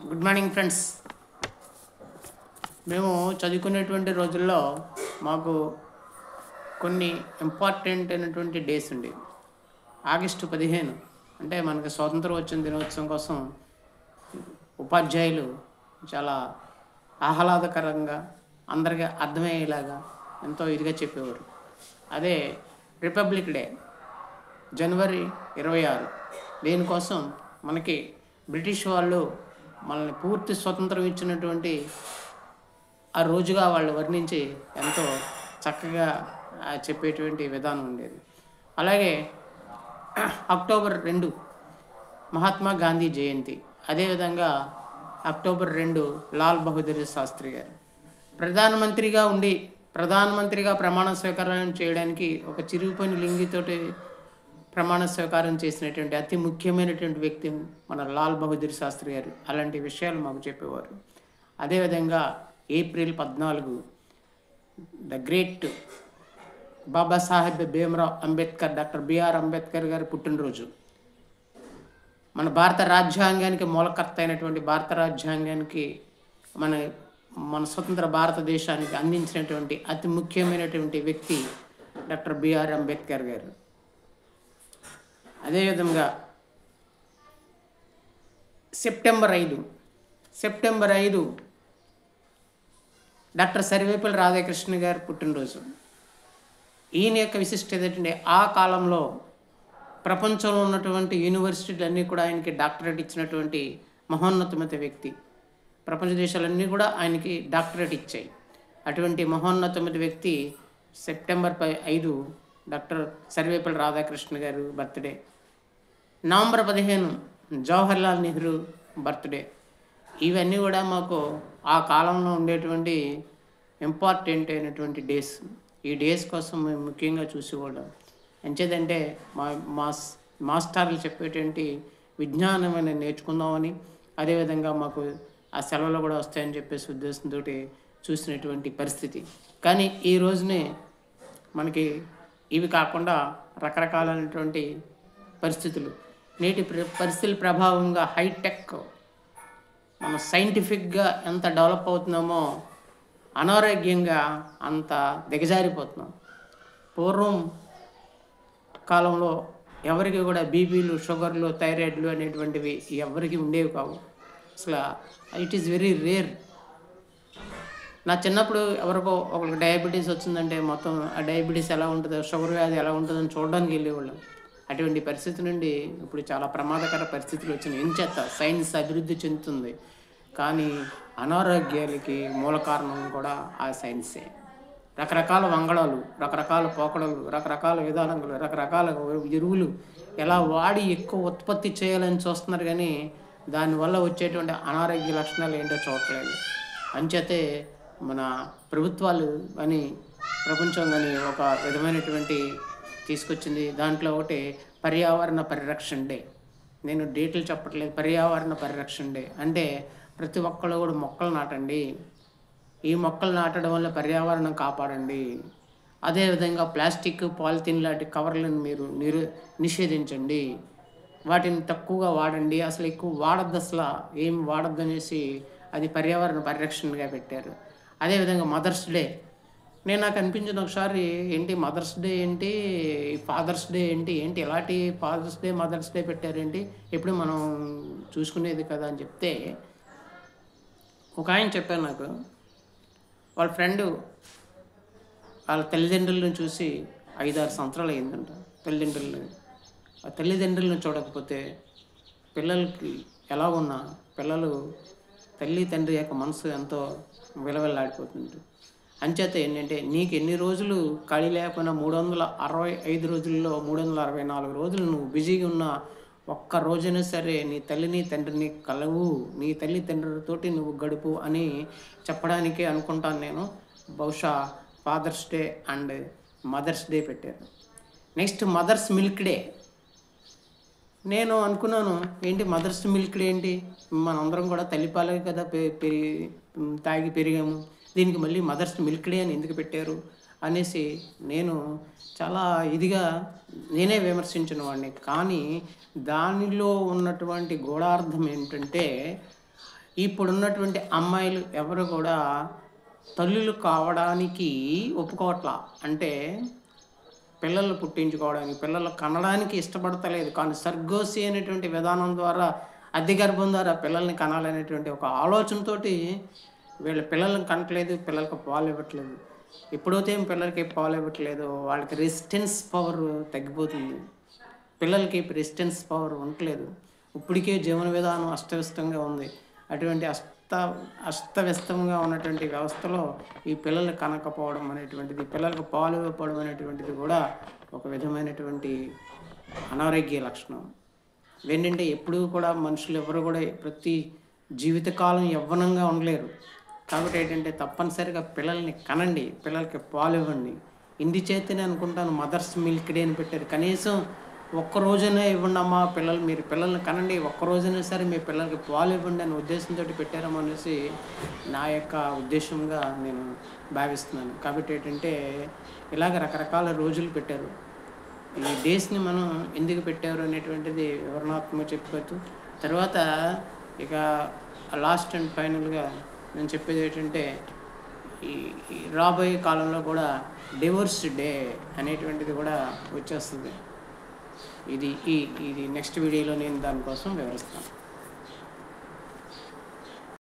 Good morning friends. మేము చదువుకునేటువంటి రోజుల్లో మాకు కొన్ని ఇంపార్టెంట్ అయినటువంటి డేస్ ఉండేవి. ఆగస్టు 15 అంటే మనకి స్వాతంత్రం వచ్చిన దినోత్సవం కోసం ఉపాధ్యాయులు చాలా ఆహ్లాదకరంగా అందరికీ అర్థమయ్యేలాగా ఎంతో ఇదిగా చెప్పేవారు. అదే రిపబ్లిక్ డే జనవరి 26. దీనికోసం మనకి బ్రిటిష్ వాళ్ళు మనల్ని పూర్తి స్వతంత్రం ఇచ్చినటువంటి ఆ రోజుగా వాళ్ళు వర్ణించి ఎంతో చక్కగా చెప్పేటువంటి విధానం ఉండేది. అలాగే అక్టోబర్ 2 మహాత్మా గాంధీ జయంతి. అదేవిధంగా అక్టోబర్ 2 లాల్ బహదూర్ శాస్త్రి గారు ప్రధానమంత్రిగా ప్రమాణ స్వీకారం చేయడానికి ఒక చిరిగిపోయిన లింగితోటి ప్రమాణ స్వీకారం చేసినటువంటి అతి ముఖ్యమైనటువంటి వ్యక్తి మన లాల్ బహదూర్ శాస్త్రి గారు. అలాంటి విషయాలు మాకు చెప్పేవారు. అదేవిధంగా April 14 the great Babasaheb Bhimrao Ambedkar, doctor BR Ambedkar గారి పుట్టినరోజు. మన భారత రాజ్యాంగానికి మూలకర్త అయినటువంటి భారత రాజ్యాంగానికి మన స్వతంత్ర భారతదేశానికి అందించినటువంటి అతి ముఖ్యమైనటువంటి వ్యక్తి డాక్టర్ బిఆర్ అంబేద్కర్ గారు. అదేవిధంగా సెప్టెంబర్ 5 డాక్టర్ సర్వేపల్లి రాధాకృష్ణ గారు పుట్టినరోజు. ఈయన యొక్క విశిష్టత ఏంటంటే ఆ కాలంలో ప్రపంచంలో ఉన్నటువంటి యూనివర్సిటీలన్నీ కూడా ఆయనకి డాక్టరేట్ ఇచ్చినటువంటి మహోన్నతమైన వ్యక్తి. ప్రపంచ దేశాలన్నీ కూడా ఆయనకి డాక్టరేట్ ఇచ్చాయి. అటువంటి మహోన్నతమైన వ్యక్తి సెప్టెంబర్ 5 డాక్టర్ సర్వేపల్లి రాధాకృష్ణ గారు birthday. November 15 Jawaharlal Nehru birthday. ఇవన్నీ కూడా మాకు ఆ కాలంలో ఉండేటువంటి ఇంపార్టెంట్ అయినటువంటి డేస్. ఈ డేస్ కోసం మేము ముఖ్యంగా చూసేవాళ్ళం. ఎంచేదంటే మాస్టర్లు చెప్పేటువంటి విజ్ఞానమైన నేర్చుకుందామని, అదేవిధంగా మాకు ఆ సెలవులు కూడా వస్తాయని చెప్పేసి ఉద్దేశంతో చూసినటువంటి పరిస్థితి. కానీ ఈ రోజునే మనకి ఇవి కాకుండా రకరకాలైనటువంటి పరిస్థితులు, నేటి పరిస్థితుల ప్రభావంగా హైటెక్ మనం సైంటిఫిక్గా ఎంత డెవలప్ అవుతున్నామో అనారోగ్యంగా అంత దిగజారిపోతున్నాం. పూర్వం కాలంలో ఎవరికి కూడా బీపీలు, షుగర్లు, థైరాయిడ్లు అనేటువంటివి ఎవరికి ఉండేవి కావు. అసలు ఇట్ ఈస్ వెరీ రేర్. నా చిన్నప్పుడు ఎవరికో ఒకరికి డయాబెటీస్ వచ్చిందంటే మొత్తం ఆ డయాబెటీస్ ఎలా ఉంటుందో, షుగర్ వ్యాధి ఎలా ఉంటుందని చూడడానికి వెళ్ళేవాళ్ళం. అటువంటి పరిస్థితి నుండి ఇప్పుడు చాలా ప్రమాదకర పరిస్థితులు వచ్చినాయి. ఎంచేత సైన్స్ అభివృద్ధి చెందుతుంది, కానీ అనారోగ్యాలకి మూల కారణం కూడా ఆ సైన్సే. రకరకాల వంగడాలు, రకరకాల పోకడలు, రకరకాల విధానాలు, రకరకాల ఎరువులు ఎలా వాడి ఎక్కువ ఉత్పత్తి చేయాలని చూస్తున్నారు, కానీ దానివల్ల వచ్చేటువంటి అనారోగ్య లక్షణాలు ఏంటో చూడట్లేదు. అంచేతే మన ప్రభుత్వాలు కానీ ప్రపంచం కానీ ఒక విధమైనటువంటి తీసుకొచ్చింది. దాంట్లో ఒకటి పర్యావరణ పరిరక్షణ డే. నేను డేట్లు చెప్పట్లేదు. పర్యావరణ పరిరక్షణ డే అంటే ప్రతి ఒక్కళ్ళు కూడా మొక్కలు నాటండి, ఈ మొక్కలు నాటడం వల్ల పర్యావరణం కాపాడండి. అదేవిధంగా ప్లాస్టిక్, పాలిథిన్ లాంటి కవర్లను మీరు నిషేధించండి, వాటిని తక్కువగా వాడండి, అసలు ఎక్కువ వాడద్దు, అసలు ఏం వాడద్దు అనేసి అది పర్యావరణ పరిరక్షణగా పెట్టారు. అదేవిధంగా మదర్స్ డే. నాకు అనిపించింది ఒకసారి, ఏంటి మదర్స్ డే ఏంటి, ఫాదర్స్ డే ఏంటి ఎలాంటి ఫాదర్స్ డే మదర్స్ డే పెట్టారేంటి, ఎప్పుడు మనం చూసుకునేది కదా అని చెప్తే ఒక ఆయన చెప్పారు నాకు. వాళ్ళ ఫ్రెండు వాళ్ళ తల్లిదండ్రులను చూసి 5-6 సంవత్సరాలు అయిందంట. ఆ తల్లిదండ్రులను చూడకపోతే పిల్లలకి ఎలా ఉన్నా పిల్లలు తల్లి తండ్రి యొక్క మనసు ఎంతో విలవిల్లాడిపోతుంది. అంచేత ఏంటంటే నీకు ఎన్ని రోజులు ఖాళీ లేకపోయినా 365 రోజుల్లో 364 రోజులు నువ్వు బిజీగా ఉన్న ఒక్క రోజైనా సరే నీ తల్లిని తండ్రిని కలవు, నీ తల్లి తండ్రితోటి నువ్వు గడుపు అని చెప్పడానికి అనుకుంటాను నేను. బహుశా father's day and mother's day పెట్టారు. Next mother's milk day. నేను అనుకున్నాను, ఏంటి మదర్స్ మిల్క్ డే ఏంటి, మనందరం కూడా తల్లిపాలే కదా తాగి పెరిగాము, దీనికి మళ్ళీ మదర్స్ మిల్క్ డే అని ఎందుకు పెట్టారు అనేసి నేను చాలా ఇదిగా నేనే విమర్శించిన వాడిని. కానీ దానిలో ఉన్నటువంటి గూఢార్థం ఏంటంటే ఇప్పుడున్నటువంటి అమ్మాయిలు ఎవరు కూడా తల్లులు కావడానికి ఒప్పుకోవట్లా. అంటే పిల్లలు పుట్టించుకోవడానికి, పిల్లలు కనడానికి ఇష్టపడతలేదు. కానీ సర్గోసి అనేటువంటి విధానం ద్వారా, అద్దె గర్భం ద్వారా పిల్లల్ని కనాలనేటువంటి ఒక ఆలోచనతోటి వీళ్ళ పిల్లల్ని కనట్లేదు, పిల్లలకి పాలు ఇవ్వట్లేదు. ఎప్పుడైతే పిల్లలకి పాలు ఇవ్వట్లేదో వాళ్ళకి రెసిస్టెన్స్ పవర్ తగ్గిపోతుంది. పిల్లలకి రెసిస్టెన్స్ పవర్ ఉండట్లేదు. ఇప్పటికే జీవన విధానం అస్తవ్యస్తంగా ఉంది. అటువంటి అస్తవ్యస్తంగా ఉన్నటువంటి వ్యవస్థలో ఈ పిల్లలు కనకపోవడం అనేటువంటిది, పిల్లలకు పాలు ఇవ్వకపోవడం అనేటువంటిది కూడా ఒక విధమైనటువంటి అనారోగ్య లక్షణం. ఏంటంటే ఎప్పుడూ కూడా మనుషులు ఎవరు కూడా ప్రతి జీవితకాలం యవ్వనంగా ఉండలేరు. కాబట్టి ఏంటంటే తప్పనిసరిగా పిల్లల్ని కనండి, పిల్లలకి పాలు ఇవ్వండి. ఇందుచేతనే అనుకుంటాను మదర్స్ మిల్క్ డే అని పెట్టారు. కనీసం ఒక్కరోజైనా ఇవ్వండి అమ్మా పిల్లలు, మీరు పిల్లల్ని కనండి, ఒక్కరోజైనా సరే మీ పిల్లలకి పాలు ఇవ్వండి అనే ఉద్దేశంతో పెట్టారేమో అనేసి నా యొక్క ఉద్దేశంగా నేను భావిస్తున్నాను. కాబట్టి ఏంటంటే ఇలాగ రకరకాల రోజులు పెట్టారు. ఈ డేస్ని మనం ఎందుకు పెట్టారు అనేటువంటిది వివరణాత్మకంగా చెప్పుకోవచ్చు. తర్వాత ఇక లాస్ట్ అండ్ ఫైనల్గా నేను చెప్పేది ఏంటంటే ఈ రాబోయే కాలంలో కూడా డివోర్స్ డే అనేటువంటిది కూడా వచ్చేస్తుంది. ఇది నెక్స్ట్ వీడియోలో నేను దానికోసం వివరిస్తాను.